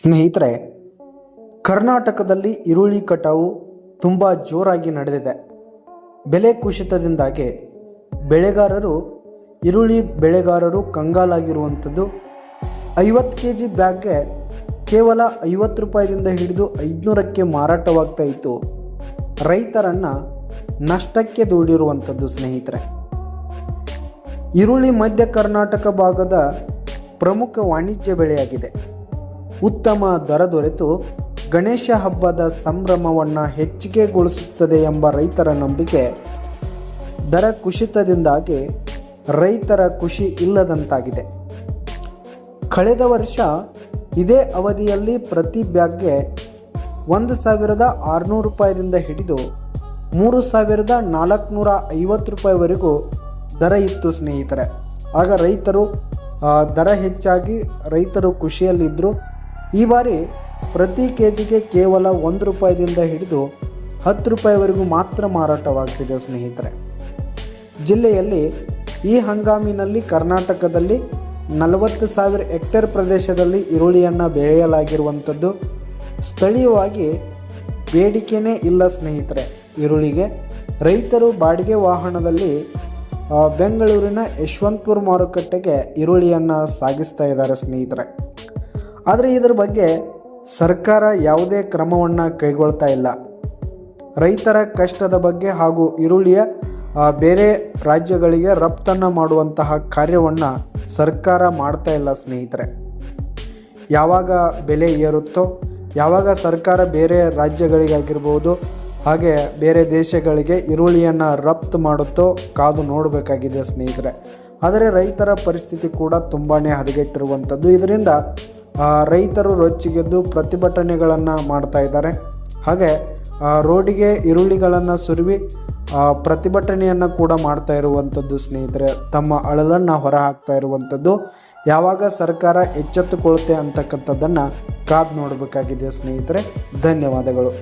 ಸ್ನೇಹಿತರೆ, ಕರ್ನಾಟಕದಲ್ಲಿ ಈರುಳ್ಳಿ ಕಟಾವು ತುಂಬ ಜೋರಾಗಿ ನಡೆದಿದೆ. ಬೆಲೆ ಕುಸಿತದಿಂದಾಗಿ ಈರುಳ್ಳಿ ಬೆಳೆಗಾರರು ಕಂಗಾಲಾಗಿರುವಂಥದ್ದು. 50 kg ಬ್ಯಾಗ್ಗೆ ಕೇವಲ 50 ರೂಪಾಯಿದಿಂದ ಹಿಡಿದು 500ಕ್ಕೆ ಮಾರಾಟವಾಗ್ತಾ ಇತ್ತು. ರೈತರನ್ನು ನಷ್ಟಕ್ಕೆ ದೂಡಿರುವಂಥದ್ದು. ಸ್ನೇಹಿತರೆ, ಈರುಳ್ಳಿ ಮಧ್ಯ ಕರ್ನಾಟಕ ಭಾಗದ ಪ್ರಮುಖ ವಾಣಿಜ್ಯ ಬೆಳೆಯಾಗಿದೆ. ಉತ್ತಮ ದರ ದೊರೆತು ಗಣೇಶ ಹಬ್ಬದ ಸಂಭ್ರಮವನ್ನು ಹೆಚ್ಚಿಗೆಗೊಳಿಸುತ್ತದೆ ಎಂಬ ರೈತರ ನಂಬಿಕೆ. ದರ ಕುಸಿತದಿಂದಾಗಿ ರೈತರ ಖುಷಿ ಇಲ್ಲದಂತಾಗಿದೆ. ಕಳೆದ ವರ್ಷ ಇದೇ ಅವಧಿಯಲ್ಲಿ ಪ್ರತಿ ಬ್ಯಾಗ್ಗೆ 1,600 ರೂಪಾಯಿದಿಂದ ಹಿಡಿದು 3,450 ರೂಪಾಯಿವರೆಗೂ ದರ ಇತ್ತು. ಸ್ನೇಹಿತರೆ, ಆಗ ರೈತರು ದರ ಹೆಚ್ಚಾಗಿ ರೈತರು ಖುಷಿಯಲ್ಲಿದ್ದರು. ಈ ಬಾರಿ ಪ್ರತಿ ಕೆಜಿಗೆ ಕೇವಲ 1 ರೂಪಾಯಿದಿಂದ ಹಿಡಿದು 10 ರೂಪಾಯಿವರೆಗೂ ಮಾತ್ರ ಮಾರಾಟವಾಗ್ತಿದೆ. ಸ್ನೇಹಿತರೆ, ಜಿಲ್ಲೆಯಲ್ಲಿ ಈ ಹಂಗಾಮಿನಲ್ಲಿ ಕರ್ನಾಟಕದಲ್ಲಿ 40,000 ಹೆಕ್ಟೇರ್ ಪ್ರದೇಶದಲ್ಲಿ ಈರುಳ್ಳಿಯನ್ನು ಬೆಳೆಯಲಾಗಿರುವಂಥದ್ದು. ಸ್ಥಳೀಯವಾಗಿ ಬೇಡಿಕೆನೇ ಇಲ್ಲ. ಸ್ನೇಹಿತರೆ, ಈರುಳ್ಳಿಗೆ ರೈತರು ಬಾಡಿಗೆ ವಾಹನದಲ್ಲಿ ಬೆಂಗಳೂರಿನ ಯಶವಂತಪುರ ಮಾರುಕಟ್ಟೆಗೆ ಈರುಳ್ಳಿಯನ್ನು ಸಾಗಿಸ್ತಾ ಇದ್ದಾರೆ. ಸ್ನೇಹಿತರೆ, ಆದರೆ ಇದರ ಬಗ್ಗೆ ಸರ್ಕಾರ ಯಾವುದೇ ಕ್ರಮವನ್ನು ಕೈಗೊಳ್ತಾ ಇಲ್ಲ. ರೈತರ ಕಷ್ಟದ ಬಗ್ಗೆ ಹಾಗೂ ಈರುಳ್ಳಿಯ ಬೇರೆ ರಾಜ್ಯಗಳಿಗೆ ರಫ್ತನ್ನು ಮಾಡುವಂತಹ ಕಾರ್ಯವನ್ನು ಸರ್ಕಾರ ಮಾಡ್ತಾ ಇಲ್ಲ. ಸ್ನೇಹಿತರೆ, ಯಾವಾಗ ಬೆಲೆ ಏರುತ್ತೋ, ಯಾವಾಗ ಸರ್ಕಾರ ಬೇರೆ ರಾಜ್ಯಗಳಿಗಾಗಿರ್ಬೋದು ಹಾಗೆ ಬೇರೆ ದೇಶಗಳಿಗೆ ಈರುಳ್ಳಿಯನ್ನು ರಫ್ತು ಮಾಡುತ್ತೋ ಕಾದು ನೋಡಬೇಕಾಗಿದೆ. ಸ್ನೇಹಿತರೆ, ಆದರೆ ರೈತರ ಪರಿಸ್ಥಿತಿ ಕೂಡ ತುಂಬಾ ಹದಗೆಟ್ಟಿರುವಂಥದ್ದು. ಇದರಿಂದ ರೈತರು ರೊಚ್ಚಿಗೆದ್ದು ಪ್ರತಿಭಟನೆಗಳನ್ನು ಮಾಡ್ತಾ ಇದ್ದಾರೆ. ಹಾಗೆ ರೋಡಿಗೆ ಈರುಳ್ಳಿಗಳನ್ನು ಸುರಿವಿ ಪ್ರತಿಭಟನೆಯನ್ನು ಕೂಡ ಮಾಡ್ತಾ ಇರುವಂಥದ್ದು. ಸ್ನೇಹಿತರೆ, ತಮ್ಮ ಅಳಲನ್ನು ಹೊರಹಾಕ್ತಾ ಇರುವಂಥದ್ದು. ಯಾವಾಗ ಸರ್ಕಾರ ಎಚ್ಚೆತ್ತುಕೊಳ್ಳುತ್ತೆ ಅಂತಕ್ಕಂಥದ್ದನ್ನು ಕಾದು ನೋಡಬೇಕಾಗಿದೆ. ಸ್ನೇಹಿತರೆ, ಧನ್ಯವಾದಗಳು.